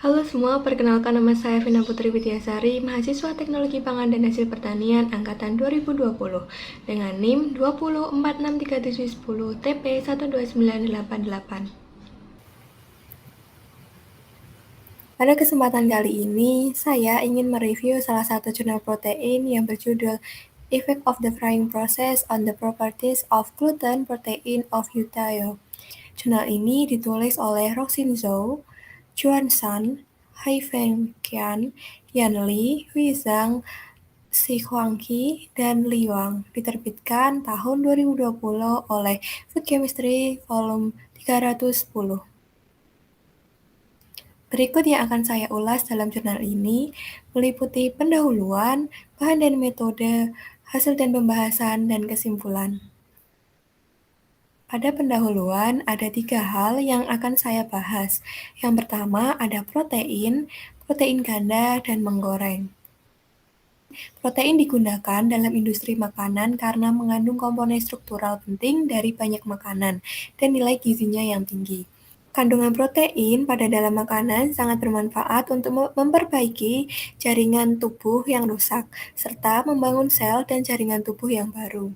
Halo semua, perkenalkan nama saya Vina Putri Widyasari, mahasiswa Teknologi Pangan dan Hasil Pertanian Angkatan 2020 dengan NIM 20463710 TP 12988. Pada kesempatan kali ini, saya ingin mereview salah satu jurnal protein yang berjudul Effect of the Frying Process on the Properties of Gluten Protein of Utao. Jurnal ini ditulis oleh Roxin Zhou, Juan San, Haifeng Qian, Yan Li, Hui Zhang, Xi Huangqi, dan Li Wang. Diterbitkan tahun 2020 oleh Food Chemistry Volume 310. Berikut yang akan saya ulas dalam jurnal ini meliputi pendahuluan, bahan dan metode, hasil dan pembahasan, dan kesimpulan. Pada pendahuluan, ada 3 hal yang akan saya bahas. Yang pertama ada protein, protein ganda, dan menggoreng. Protein digunakan dalam industri makanan karena mengandung komponen struktural penting dari banyak makanan dan nilai gizinya yang tinggi. Kandungan protein pada dalam makanan sangat bermanfaat untuk memperbaiki jaringan tubuh yang rusak, serta membangun sel dan jaringan tubuh yang baru.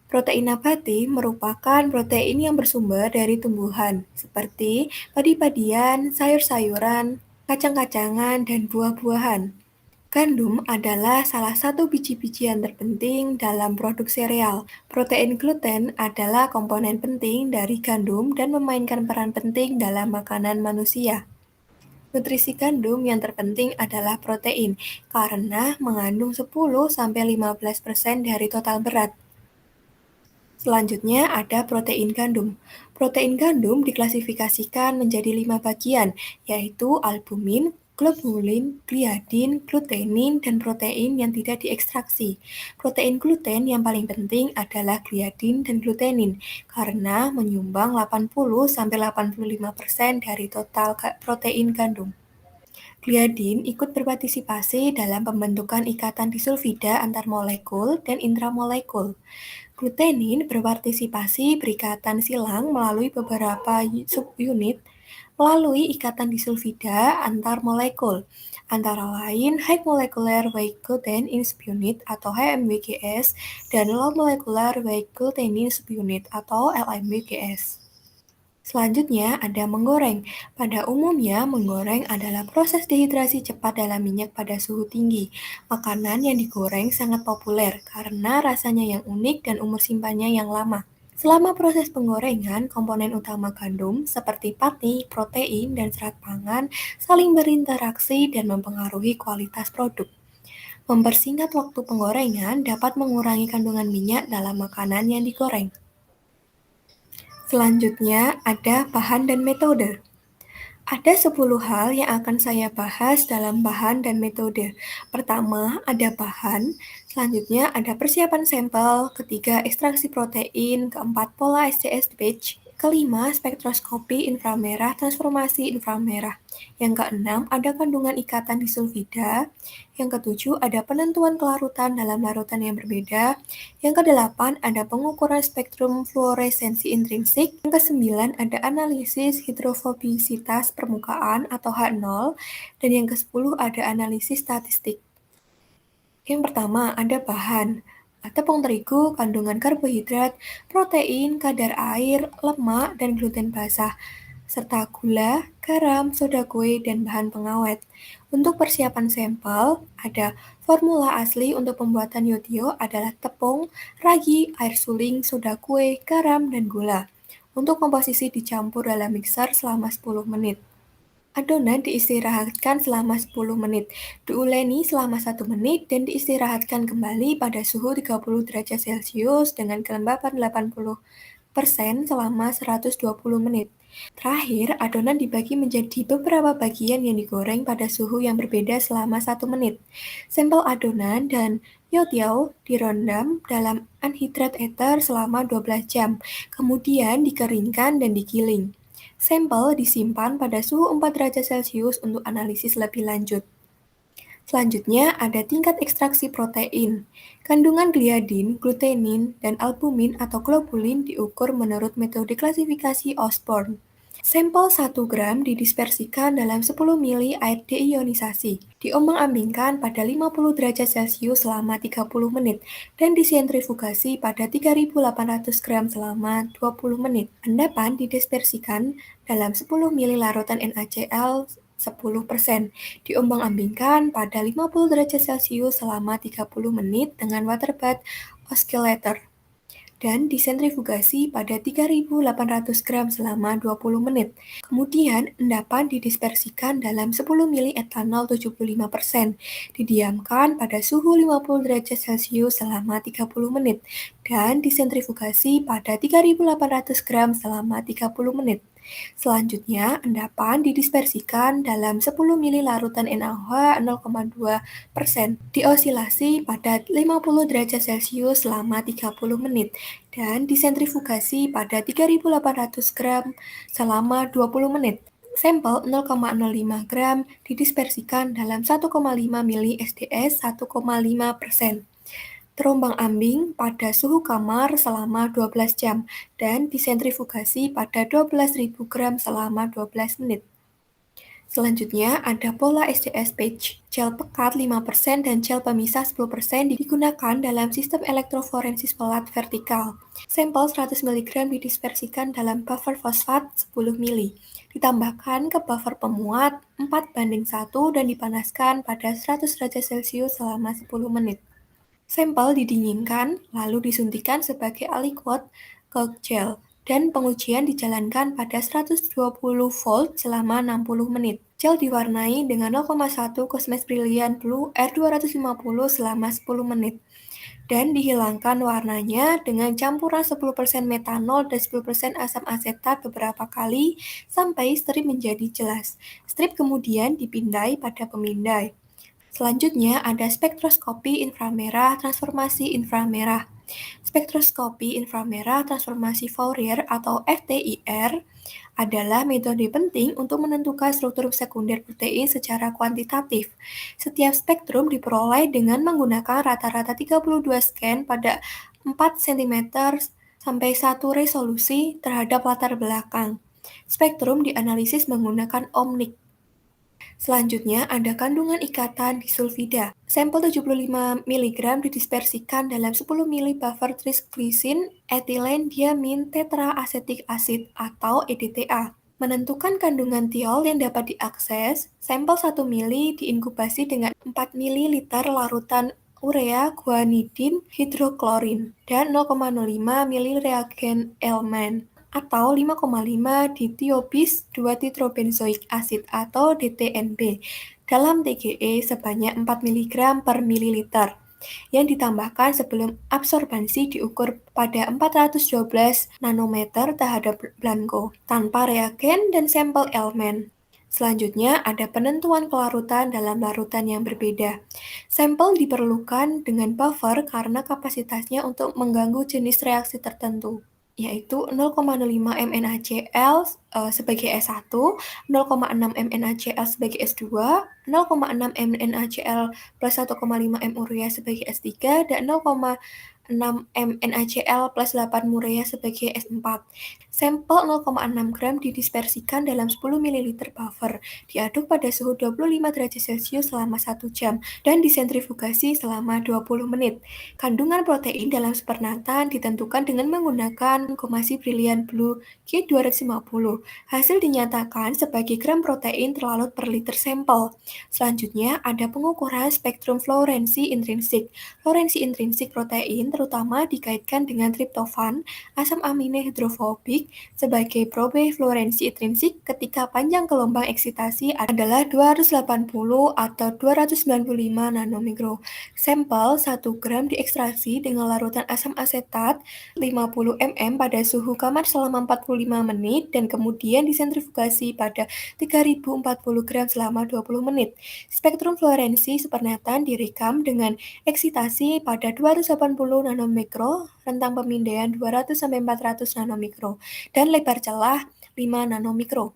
Protein nabati merupakan protein yang bersumber dari tumbuhan, seperti padi-padian, sayur-sayuran, kacang-kacangan, dan buah-buahan. Gandum adalah salah satu biji-bijian terpenting dalam produk sereal. Protein gluten adalah komponen penting dari gandum dan memainkan peran penting dalam makanan manusia. Nutrisi gandum yang terpenting adalah protein, karena mengandung 10-15% dari total berat. Selanjutnya ada protein gandum. Protein gandum diklasifikasikan menjadi 5 bagian, yaitu albumin, globulin, gliadin, glutenin, dan protein yang tidak diekstraksi. Protein gluten yang paling penting adalah gliadin dan glutenin, karena menyumbang 80-85% dari total protein gandum. Gliadin ikut berpartisipasi dalam pembentukan ikatan disulfida antar molekul dan intramolekul. Glutenin berpartisipasi berikatan silang melalui beberapa subunit melalui ikatan disulfida antar molekul, antara lain High Molecular Weight Gluten in Subunit atau HMWGS dan Low Molecular Weight Glutenin Subunit atau LMWGS. Selanjutnya ada menggoreng. Pada umumnya, menggoreng adalah proses dehidrasi cepat dalam minyak pada suhu tinggi. Makanan yang digoreng sangat populer karena rasanya yang unik dan umur simpannya yang lama. Selama proses penggorengan, komponen utama gandum seperti pati, protein, dan serat pangan saling berinteraksi dan mempengaruhi kualitas produk. Mempersingkat waktu penggorengan dapat mengurangi kandungan minyak dalam makanan yang digoreng. Selanjutnya ada bahan dan metode. Ada 10 hal yang akan saya bahas dalam bahan dan metode. Pertama, ada bahan, selanjutnya ada persiapan sampel, ketiga, ekstraksi protein, keempat, pola SCS batch, kelima, spektroskopi inframerah, transformasi inframerah. Yang keenam, ada kandungan ikatan disulfida. Yang ketujuh, ada penentuan kelarutan dalam larutan yang berbeda. Yang kedelapan, ada pengukuran spektrum fluoresensi intrinsik. Yang kesembilan, ada analisis hidrofobisitas permukaan atau H0. Dan yang kesepuluh, ada analisis statistik. Yang pertama, ada bahan. Tepung terigu, kandungan karbohidrat, protein, kadar air, lemak, dan gluten basah, serta gula, garam, soda kue, dan bahan pengawet. Untuk persiapan sampel, ada formula asli untuk pembuatan yotio adalah tepung, ragi, air suling, soda kue, garam, dan gula. Untuk komposisi dicampur dalam mixer selama 10 menit. Adonan diistirahatkan selama 10 menit, diuleni selama 1 menit, dan diistirahatkan kembali pada suhu 30 derajat Celcius dengan kelembapan 80% selama 120 menit. Terakhir, adonan dibagi menjadi beberapa bagian yang digoreng pada suhu yang berbeda selama 1 menit. Sampel adonan dan yotiao direndam dalam anhidrat ether selama 12 jam, kemudian dikeringkan dan digiling. Sampel disimpan pada suhu 4 derajat Celcius untuk analisis lebih lanjut. Selanjutnya, ada tingkat ekstraksi protein. Kandungan gliadin, glutenin, dan albumin atau globulin diukur menurut metode klasifikasi Osborne. Sampel 1 gram didispersikan dalam 10 mili air deionisasi, diombang-ambingkan pada 50 derajat Celcius selama 30 menit, dan disentrifugasi pada 3.800 gram selama 20 menit. Endapan didispersikan dalam 10 mili larutan NaCl 10%, diombang-ambingkan pada 50 derajat Celcius selama 30 menit dengan water bath oscillator dan disentrifugasi pada 3.800 gram selama 20 menit. Kemudian, endapan didispersikan dalam 10 mili etanol 75%, didiamkan pada suhu 50 derajat Celcius selama 30 menit, dan disentrifugasi pada 3.800 gram selama 30 menit. Selanjutnya, endapan didispersikan dalam 10 mili larutan NaOH 0,2%, diosilasi pada 50 derajat Celcius selama 30 menit, dan disentrifugasi pada 3.800 gram selama 20 menit. Sampel 0,05 gram didispersikan dalam 1,5 mili SDS 1,5%. Terombang-ambing pada suhu kamar selama 12 jam dan disentrifugasi pada 12.000 gram selama 12 menit. Selanjutnya ada pola SDS patch. Gel pekat 5% dan gel pemisah 10% digunakan dalam sistem elektroforesis pelat vertikal. Sampel 100 mg didispersikan dalam buffer fosfat 10 mili. Ditambahkan ke buffer pemuat 4:1 dan dipanaskan pada 100 derajat Celcius selama 10 menit. Sampel didinginkan, lalu disuntikkan sebagai aliquot ke gel, dan pengujian dijalankan pada 120 volt selama 60 menit. Gel diwarnai dengan 0,1 Cosmos Brilliant Blue R250 selama 10 menit, dan dihilangkan warnanya dengan campuran 10% metanol dan 10% asam asetat beberapa kali sampai strip menjadi jelas. Strip kemudian dipindai pada pemindai. Selanjutnya ada spektroskopi inframerah transformasi inframerah. Spektroskopi inframerah transformasi Fourier atau FTIR adalah metode penting untuk menentukan struktur sekunder protein secara kuantitatif. Setiap spektrum diperoleh dengan menggunakan rata-rata 32 scan pada 4 cm sampai 1 resolusi terhadap latar belakang. Spektrum dianalisis menggunakan Omnic. Selanjutnya ada kandungan ikatan disulfida. Sampel 75 mg didispersikan dalam 10 mili buffer trisglycine etilen diamin tetraasetik asid atau EDTA. Menentukan kandungan tiol yang dapat diakses, sampel 1 mili diinkubasi dengan 4 ml larutan urea guanidin hidroklorin dan 0,05 mili reagen Elman atau 5,5 ditiobis 2-titrobenzoik acid atau DTNB dalam TGE sebanyak 4 mg per mililiter yang ditambahkan sebelum absorbansi diukur pada 412 nanometer terhadap blanko tanpa reagen dan sampel elemen. Selanjutnya ada penentuan kelarutan dalam larutan yang berbeda. Sampel diperlukan dengan buffer karena kapasitasnya untuk mengganggu jenis reaksi tertentu, yaitu 0,05 mNaCl sebagai S1, 0,6 mNaCl sebagai S2, 0,6 mNaCl plus 1,5 m urea sebagai S3, dan 0,6 mNaCl plus 8 urea sebagai S4. Sampel 0,6 gram didispersikan dalam 10 ml buffer, diaduk pada suhu 25 derajat Celcius selama 1 jam, dan disentrifugasi selama 20 menit. Kandungan protein dalam supernatan ditentukan dengan menggunakan gomasi Brilliant Blue G250. Hasil dinyatakan sebagai gram protein terlarut per liter sampel. Selanjutnya ada pengukuran spektrum fluorensi intrinsik. Fluorensi intrinsik protein terutama dikaitkan dengan triptofan, asam amino hidrofobik, sebagai probe fluorensi intrinsik ketika panjang gelombang eksitasi adalah 280 atau 295 nanomikro. Sampel 1 gram diekstraksi dengan larutan asam asetat 50 ml pada suhu kamar selama 45 menit dan kemudian disentrifugasi pada 3040 gram selama 20 menit. Spektrum fluorensi supernatan direkam dengan eksitasi pada 280 nanomikro, rentang pemindaian 200-400 nanomikro, dan lebar celah 5 nanomikro.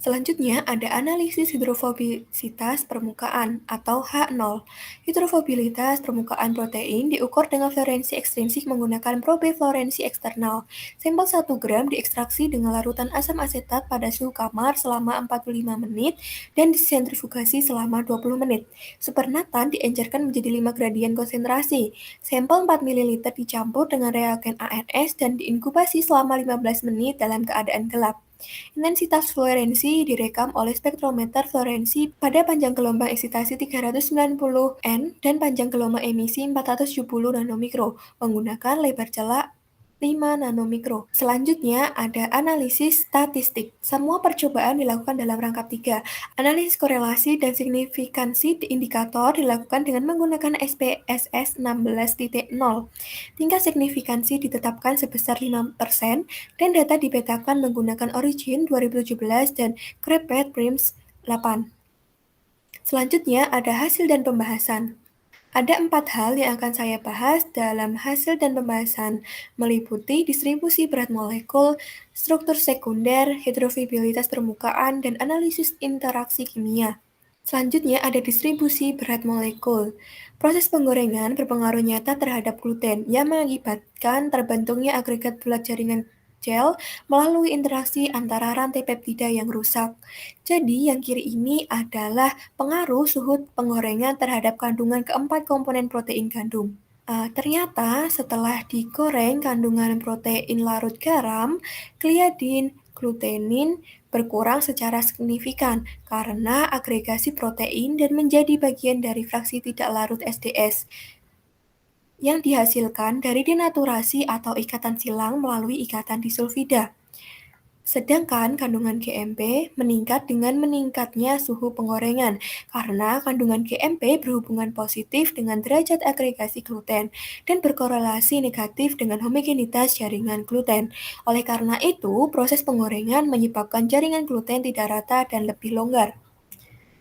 Selanjutnya ada analisis hidrofobisitas permukaan atau H0. Hidrofobilitas permukaan protein diukur dengan fluorensi ekstrinsik menggunakan probe fluorensi eksternal. Sampel 1 gram diekstraksi dengan larutan asam asetat pada suhu kamar selama 45 menit dan disentrifugasi selama 20 menit. Supernatan diencerkan menjadi 5 gradian konsentrasi. Sampel 4 ml dicampur dengan reagen ARS dan diinkubasi selama 15 menit dalam keadaan gelap. Intensitas fluorensi direkam oleh spektrometer fluorensi pada panjang gelombang eksitasi 390 N dan panjang gelombang emisi 470 nanomikro menggunakan lebar celah 5 nanomikro. Selanjutnya ada analisis statistik. Semua percobaan dilakukan dalam rangkap 3. Analisis korelasi dan signifikansi indikator dilakukan dengan menggunakan SPSS 16.0. Tingkat signifikansi ditetapkan sebesar 5% dan data dipetakan menggunakan Origin 2017 dan Crepet Prims 8. Selanjutnya ada hasil dan pembahasan. Ada 4 hal yang akan saya bahas dalam hasil dan pembahasan, meliputi distribusi berat molekul, struktur sekunder, hidrofibilitas permukaan, dan analisis interaksi kimia. Selanjutnya ada distribusi berat molekul. Proses penggorengan berpengaruh nyata terhadap gluten yang mengakibatkan terbentuknya agregat bulat jaringan gel melalui interaksi antara rantai peptida yang rusak. Jadi yang kiri ini adalah pengaruh suhu penggorengan terhadap kandungan keempat komponen protein gandum. Ternyata setelah digoreng kandungan protein larut garam, gliadin, glutenin berkurang secara signifikan karena agregasi protein dan menjadi bagian dari fraksi tidak larut SDS yang dihasilkan dari denaturasi atau ikatan silang melalui ikatan disulfida. Sedangkan kandungan GMP meningkat dengan meningkatnya suhu penggorengan, karena kandungan GMP berhubungan positif dengan derajat agregasi gluten dan berkorelasi negatif dengan homogenitas jaringan gluten. Oleh karena itu, proses penggorengan menyebabkan jaringan gluten tidak rata dan lebih longgar.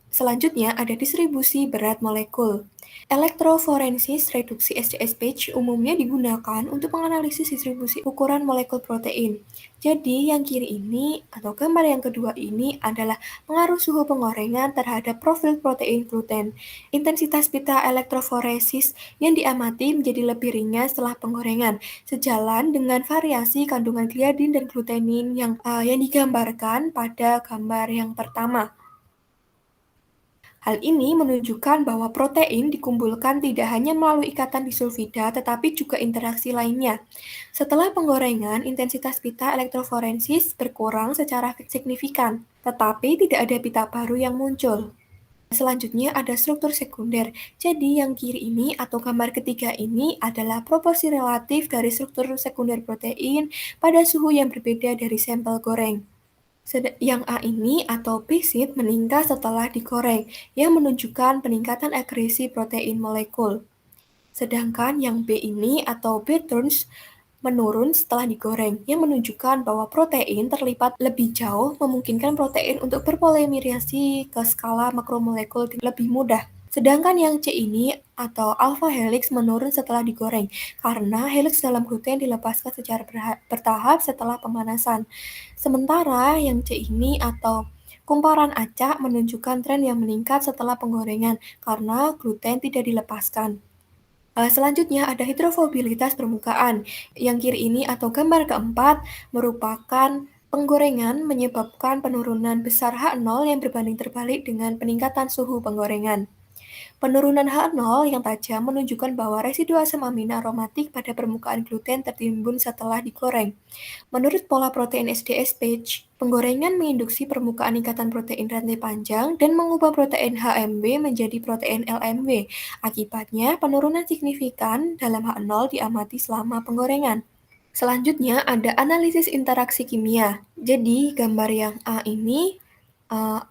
Selanjutnya ada distribusi berat molekul. Elektroforensis reduksi SDSPH umumnya digunakan untuk menganalisis distribusi ukuran molekul protein. Jadi yang kiri ini atau gambar yang kedua ini adalah pengaruh suhu penggorengan terhadap profil protein gluten. Intensitas pita elektroforesis yang diamati menjadi lebih ringan setelah penggorengan, sejalan dengan variasi kandungan gliadin dan glutenin yang digambarkan pada gambar yang pertama. Hal ini menunjukkan bahwa protein dikumpulkan tidak hanya melalui ikatan disulfida, tetapi juga interaksi lainnya. Setelah penggorengan, intensitas pita elektroforensis berkurang secara signifikan, tetapi tidak ada pita baru yang muncul. Selanjutnya ada struktur sekunder. Jadi yang kiri ini atau gambar ketiga ini adalah proporsi relatif dari struktur sekunder protein pada suhu yang berbeda dari sampel goreng. Yang A ini atau PSID meningkat setelah digoreng, yang menunjukkan peningkatan agresi protein molekul. Sedangkan yang B ini atau B-turns menurun setelah digoreng, yang menunjukkan bahwa protein terlipat lebih jauh, memungkinkan protein untuk berpolimerasi ke skala makromolekul lebih mudah. Sedangkan yang C ini atau alpha helix menurun setelah digoreng, karena helix dalam gluten dilepaskan secara bertahap setelah pemanasan. Sementara yang C ini atau kumparan acak menunjukkan tren yang meningkat setelah penggorengan, karena gluten tidak dilepaskan. Selanjutnya ada hidrofobilitas permukaan. Yang kiri ini atau gambar keempat merupakan penggorengan menyebabkan penurunan besar H0 yang berbanding terbalik dengan peningkatan suhu penggorengan. Penurunan H0 yang tajam menunjukkan bahwa residu asam amino aromatik pada permukaan gluten tertimbun setelah digoreng. Menurut pola protein SDS-PAGE, penggorengan menginduksi permukaan ikatan protein rantai panjang dan mengubah protein HMB menjadi protein LMB. Akibatnya, penurunan signifikan dalam H0 diamati selama penggorengan. Selanjutnya ada analisis interaksi kimia. Jadi, gambar yang A ini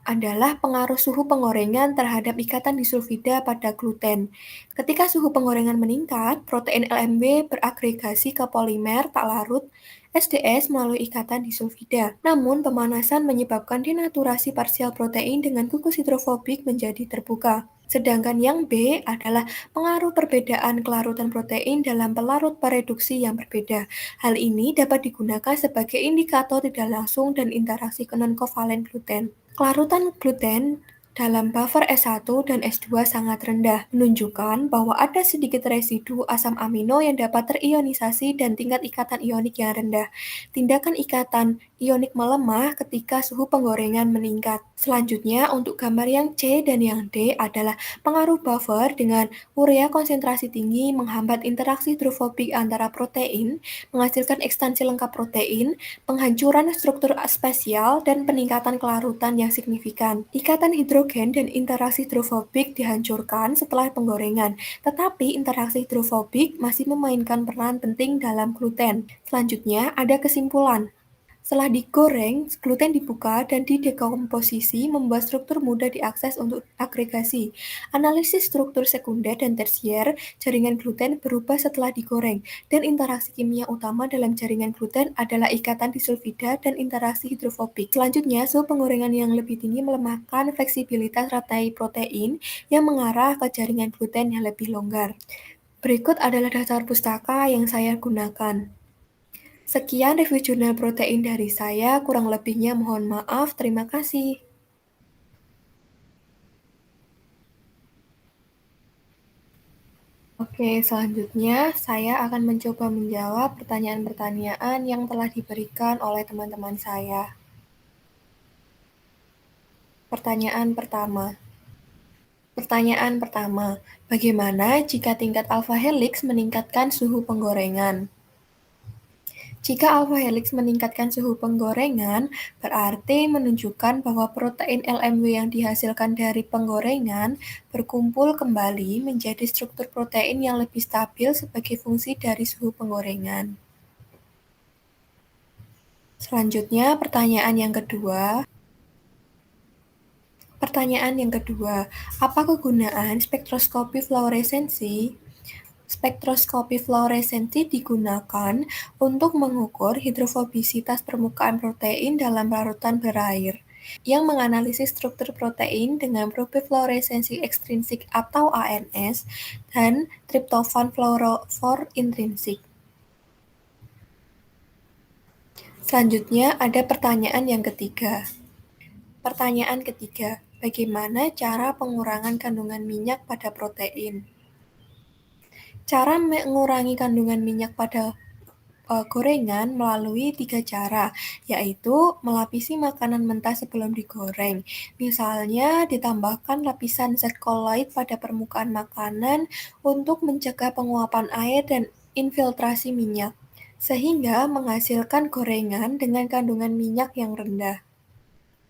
adalah pengaruh suhu penggorengan terhadap ikatan disulfida pada gluten. Ketika suhu penggorengan meningkat, protein LMB beragregasi ke polimer tak larut SDS melalui ikatan disulfida. Namun, pemanasan menyebabkan denaturasi parsial protein dengan gugus hidrofobik menjadi terbuka. Sedangkan yang B adalah pengaruh perbedaan kelarutan protein dalam pelarut pereduksi yang berbeda. Hal ini dapat digunakan sebagai indikator tidak langsung dan interaksi non-kovalen gluten. Kelarutan gluten dalam buffer S1 dan S2 sangat rendah, menunjukkan bahwa ada sedikit residu asam amino yang dapat terionisasi dan tingkat ikatan ionik yang rendah. Tindakan ikatan ionik melemah ketika suhu penggorengan meningkat. Selanjutnya, untuk gambar yang C dan yang D adalah pengaruh buffer dengan urea konsentrasi tinggi menghambat interaksi hidrofobik antara protein, menghasilkan ekstansi lengkap protein, penghancuran struktur spesial, dan peningkatan kelarutan yang signifikan. Ikatan hidrogen dan interaksi hidrofobik dihancurkan setelah penggorengan, tetapi interaksi hidrofobik masih memainkan peran penting dalam gluten. Selanjutnya, ada kesimpulan. Setelah digoreng, gluten dibuka dan didekomposisi membuat struktur mudah diakses untuk agregasi. Analisis struktur sekunder dan tersier jaringan gluten berubah setelah digoreng, dan interaksi kimia utama dalam jaringan gluten adalah ikatan disulfida dan interaksi hidrofobik. Selanjutnya, suhu penggorengan yang lebih tinggi melemahkan fleksibilitas rantai protein yang mengarah ke jaringan gluten yang lebih longgar. Berikut adalah daftar pustaka yang saya gunakan. Sekian review jurnal protein dari saya, kurang lebihnya mohon maaf, terima kasih. Oke, selanjutnya saya akan mencoba menjawab pertanyaan-pertanyaan yang telah diberikan oleh teman-teman saya. Pertanyaan pertama. Pertanyaan pertama, bagaimana jika tingkat alpha helix meningkatkan suhu penggorengan? Jika alpha helix meningkatkan suhu penggorengan, berarti menunjukkan bahwa protein LMW yang dihasilkan dari penggorengan berkumpul kembali menjadi struktur protein yang lebih stabil sebagai fungsi dari suhu penggorengan. Selanjutnya, pertanyaan yang kedua, apa kegunaan spektroskopi fluoresensi? Spektroskopi fluoresensi digunakan untuk mengukur hidrofobisitas permukaan protein dalam larutan berair, yang menganalisis struktur protein dengan probe fluoresensi ekstrinsik atau ANS dan triptofan fluorophore intrinsik. Selanjutnya ada pertanyaan yang ketiga. Pertanyaan ketiga, bagaimana cara pengurangan kandungan minyak pada protein? Cara mengurangi kandungan minyak pada gorengan melalui 3 cara, yaitu melapisi makanan mentah sebelum digoreng. Misalnya, ditambahkan lapisan zat koloid pada permukaan makanan untuk mencegah penguapan air dan infiltrasi minyak, sehingga menghasilkan gorengan dengan kandungan minyak yang rendah.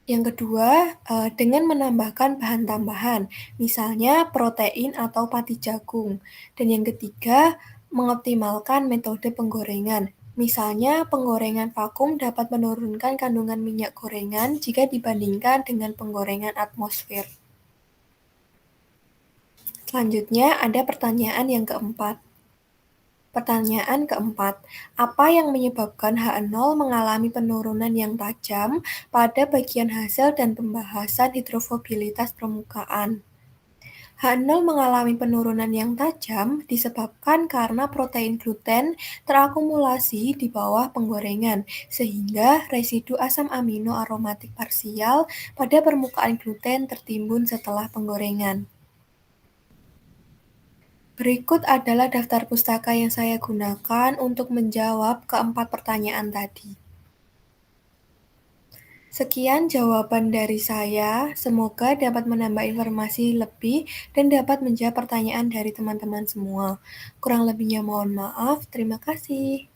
Yang kedua, dengan menambahkan bahan tambahan, misalnya protein atau pati jagung. Dan yang ketiga, mengoptimalkan metode penggorengan. Misalnya, penggorengan vakum dapat menurunkan kandungan minyak gorengan jika dibandingkan dengan penggorengan atmosfer. Selanjutnya, ada pertanyaan yang keempat. Pertanyaan keempat, apa yang menyebabkan H0 mengalami penurunan yang tajam pada bagian hasil dan pembahasan hidrofobilitas permukaan? H0 mengalami penurunan yang tajam disebabkan karena protein gluten terakumulasi di bawah penggorengan, sehingga residu asam amino aromatik parsial pada permukaan gluten tertimbun setelah penggorengan. Berikut adalah daftar pustaka yang saya gunakan untuk menjawab keempat pertanyaan tadi. Sekian jawaban dari saya, semoga dapat menambah informasi lebih dan dapat menjawab pertanyaan dari teman-teman semua. Kurang lebihnya mohon maaf, terima kasih.